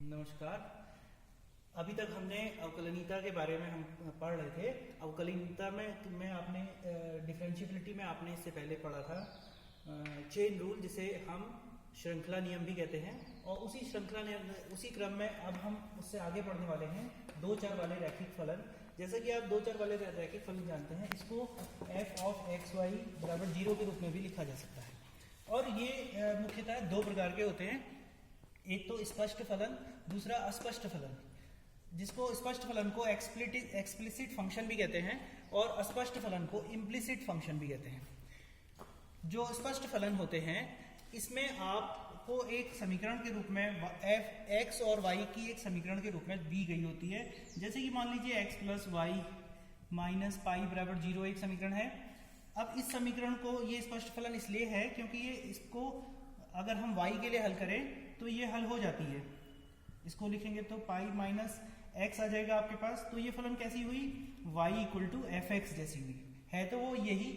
नमस्कार। अभी तक हमने अवकलनीयता के बारे में हम पढ़ रहे थे। अवकलनीयता में आपने डिफरेंशिएबिलिटी में आपने इससे पहले पढ़ा था चेन रूल, जिसे हम श्रृंखला नियम भी कहते हैं। और उसी श्रृंखला नियम, उसी क्रम में अब हम उससे आगे पढ़ने वाले हैं दो चर वाले रैखिक फलन। जैसा कि आप दो चर वाले रैखिक फलन जानते हैं, इसको f ऑफ एक्स वाई बराबर 0 के रूप में भी लिखा जा सकता है। और ये मुख्यतः दो प्रकार के होते हैं, एक तो स्पष्ट फलन, दूसरा अस्पष्ट फलन। जिसको स्पष्ट फलन को एक्सप्लिसिट फंक्शन भी कहते हैं और अस्पष्ट फलन को इम्प्लिसिट फंक्शन भी कहते हैं। जो स्पष्ट फलन होते हैं, इसमें आपको एक समीकरण के रूप में f x और y की एक समीकरण के रूप में दी गई होती है। जैसे कि मान लीजिए x plus y minus pi बराबर 0 एक समीकरण है। अब इस समीकरण को, ये स्पष्ट फलन इसलिए है क्योंकि ये इसको अगर हम y के लिए हल करें तो ये हल हो जाती है। इसको लिखेंगे तो पाई माइनस x आ जाएगा आपके पास। तो ये फलन कैसी हुई, y equal to f x जैसी हुई है। तो वो यही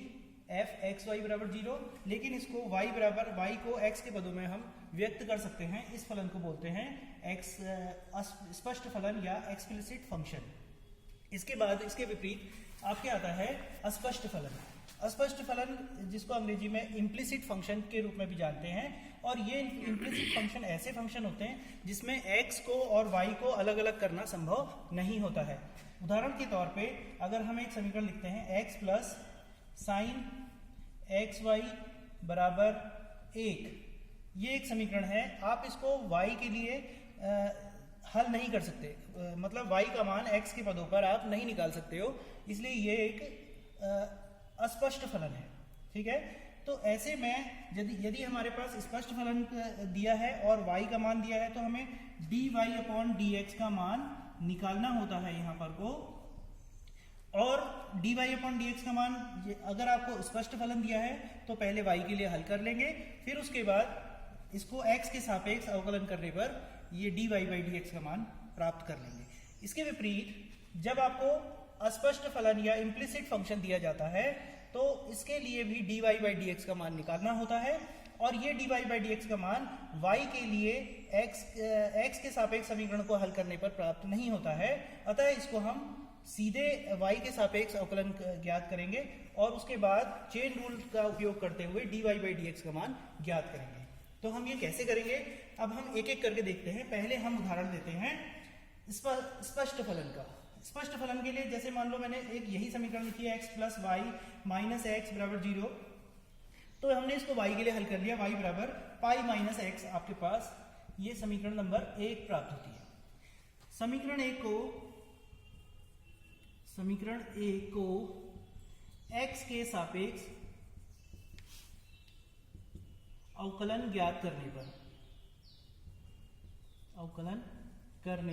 f एक्स वाई बराबर 0, लेकिन इसको y बराबर y को x के पदों में हम व्यक्त कर सकते हैं। इस फलन को बोलते हैं स्पष्ट फलन या एक्सप्लिसिट फंक्शन। इसके बाद इसके विपरीत आपके आता है अस्पष्ट फलन। अस्पष्ट फलन जिसको अंग्रेजी में इम्प्लिसिट फंक्शन के रूप में भी जानते हैं। और ये इम्प्लिसिट फंक्शन ऐसे फंक्शन होते हैं जिसमें x को और y को अलग अलग करना संभव नहीं होता है। उदाहरण के तौर पे अगर हम एक समीकरण लिखते हैं x plus sine x Y बराबर 1, ये एक समीकरण है। आप इसको y के लिए हल नहीं कर सकते, मतलब y का मान x के पदों पर आप नहीं निकाल सकते हो, इसलिए ये एक अस्पष्ट फलन है। ठीक है, तो ऐसे में यदि हमारे पास स्पष्ट फलन दिया है और y का मान दिया है तो हमें dy अपॉन dx का मान निकालना होता है यहाँ पर को। और dy अपॉन dx का मान अगर आपको स्पष्ट फलन दिया है तो पहले y के लिए हल कर लेंगे, फिर उसके बाद इसको x के सापेक्ष अवकलन करने पर ये dy बाई dx का मान प्राप्त कर लेंगे। इसके विपरीत जब आपको अस्पष्ट फलन या इम्प्लिसिट फंक्शन दिया जाता है तो इसके लिए भी dy बाई dx का मान निकालना होता है। और ये dy बाई dx का मान y के लिए x के सापेक्ष समीकरण को हल करने पर प्राप्त नहीं होता है। अतः इसको हम सीधे y के सापेक्ष अवकलन ज्ञात करेंगे और उसके बाद चेन रूल का उपयोग करते हुए dy बाई dx का मान ज्ञात करेंगे। तो हम ये कैसे करेंगे, अब हम एक एक करके देखते हैं। पहले हम उदाहरण देते हैं स्पष्ट फलन का। स्पष्ट फलन के लिए जैसे मान लो मैंने एक यही समीकरण लिखी है x plus y minus x बराबर 0, तो हमने इसको y के लिए हल कर लिया। y बराबर पाई माइनस एक्स आपके पास ये समीकरण नंबर 1 प्राप्त होती है। समीकरण 1 को x के सापेक्ष अवकलन ज्ञात करने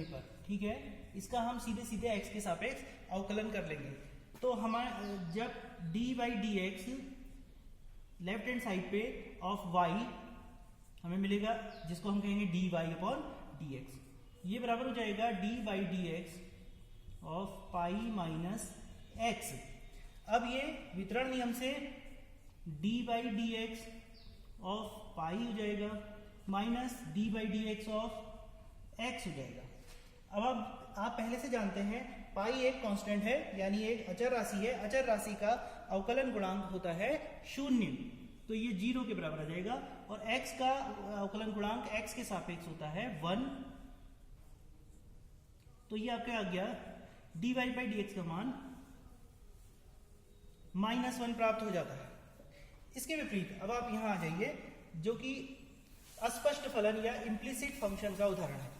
पर ठीक है, इसका हम सीधे सीधे x के सापेक्ष अवकलन कर लेंगे। तो हमारे जब d by D x left hand side पे ऑफ y हमें मिलेगा, जिसको हम कहेंगे dy अपॉन dx, ये बराबर हो जाएगा d by D x of pi minus X. अब ये वितरण नियम से d by D x of pi हो जाएगा minus d by D x of x हो जाएगा। अब आप पहले से जानते हैं पाई एक कांस्टेंट है, यानी एक अचर राशि है। अचर राशि का अवकलन गुणांक होता है 0, तो ये 0 के बराबर आ जाएगा। और x का अवकलन गुणांक x के सापेक्ष होता है 1, तो ये आपका आ गया dy बाई dx का मान -1 प्राप्त हो जाता है। इसके विपरीत अब आप यहां आ जाइए, जो कि अस्पष्ट फलन या इम्प्लिसिट फंक्शन का उदाहरण है।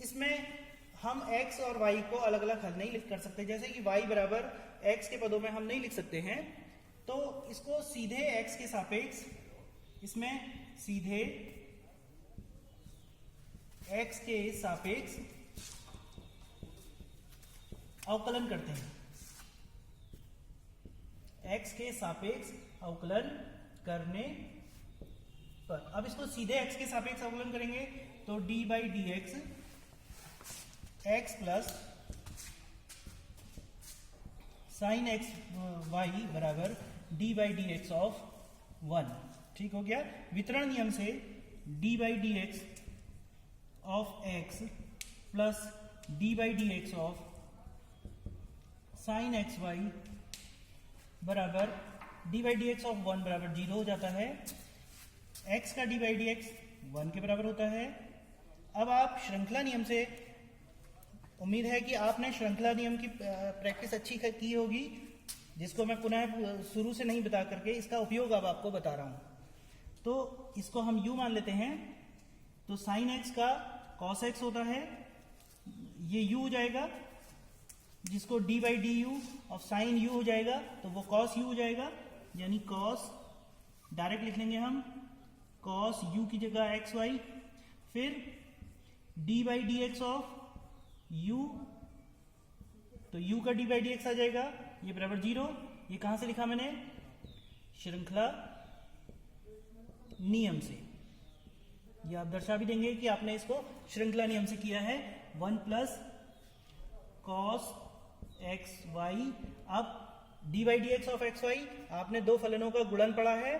इसमें हम x और y को अलग अलग हल नहीं कर सकते। जैसे कि y बराबर x के पदों में हम नहीं लिख सकते हैं, तो इसको सीधे x के सापेक्ष, इसमें सीधे x के सापेक्ष अवकलन करते हैं। x के सापेक्ष अवकलन करने पर अब इसको सीधे x के सापेक्ष अवकलन करेंगे तो d by D x plus sine x Y बराबर d by D x of 1। ठीक हो गया। वितरण नियम से d by D x of x plus D by D x of sine x Y बराबर D by D x of 1 बराबर 0 हो जाता है। x का डी बाई डी एक्स 1 के बराबर होता है। अब आप श्रृंखला नियम से, उम्मीद है कि आपने श्रृंखला नियम की प्रैक्टिस अच्छी की होगी, जिसको मैं पुनः शुरू से नहीं बता करके इसका उपयोग अब आपको बता रहा हूं। तो इसको हम u मान लेते हैं। तो साइन x का cos x होता है, ये u हो जाएगा, जिसको d by D you of sine u हो जाएगा, तो वो cos u हो जाएगा, यानी cos, डायरेक्ट लिख लेंगे हम cos u की जगह एक्स वाई, फिर d by D x of u, तो u का d बाई डी एक्स आ जाएगा, ये बराबर 0। ये कहां से लिखा मैंने? श्रृंखला नियम से। ये आप दर्शा भी देंगे कि आपने इसको श्रृंखला नियम से किया है। 1 प्लस कॉस एक्स वाई। अब d by D x of x y, आपने दो फलनों का गुणन पढ़ा है।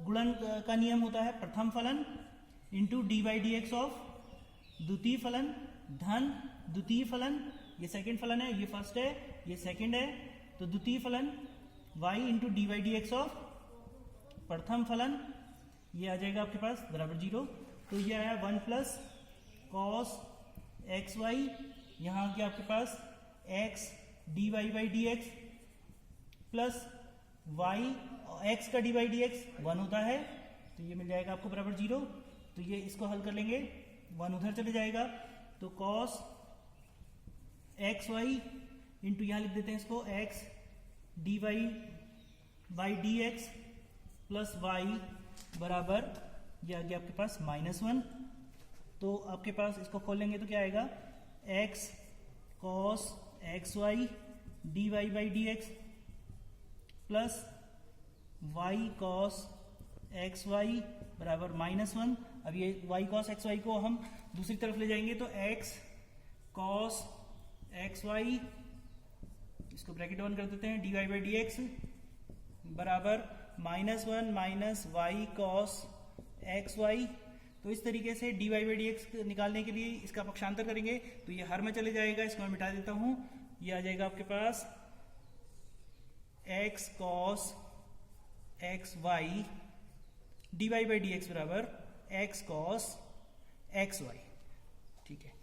गुणन का नियम होता है प्रथम फलन into D by D x of द्वितीय फलन धन द्वितीय फलन। ये सेकंड फलन है, ये फर्स्ट है, ये सेकंड है, तो द्वितीय फलन y into D by D x of प्रथम फलन, ये आ जाएगा आपके पास बराबर 0। तो ये आया 1 प्लस कॉस एक्स वाई, यहां आ गया आपके पास x d y by D x plus y, x का डी बाई डी एक्स 1 होता है, तो ये मिल जाएगा आपको बराबर 0। तो ये इसको हल कर लेंगे, 1 उधर चले जाएगा, तो कॉस एक्स वाई इंटू यहां लिख देते हैं इसको x d y by D x plus y बराबर, ये आ गया आपके पास -1। तो आपके पास इसको खोल लेंगे तो क्या आएगा? x cos x y d y by D x plus y cos x Y बराबर -1। अब ये y कॉस एक्स वाई को हम दूसरी तरफ ले जाएंगे, तो x कॉस एक्स वाई, इसको ब्रैकेट वन कर देते हैं, d y by D x बराबर -1 minus y cos x y. तो इस तरीके से d y by D x निकालने के लिए इसका पक्षांतर करेंगे, तो ये हर में चले जाएगा, इसको मैं मिटा देता हूं। ये आ जाएगा आपके पास x cos x y d y by D x बराबर x कॉस एक्स वाई। ठीक है।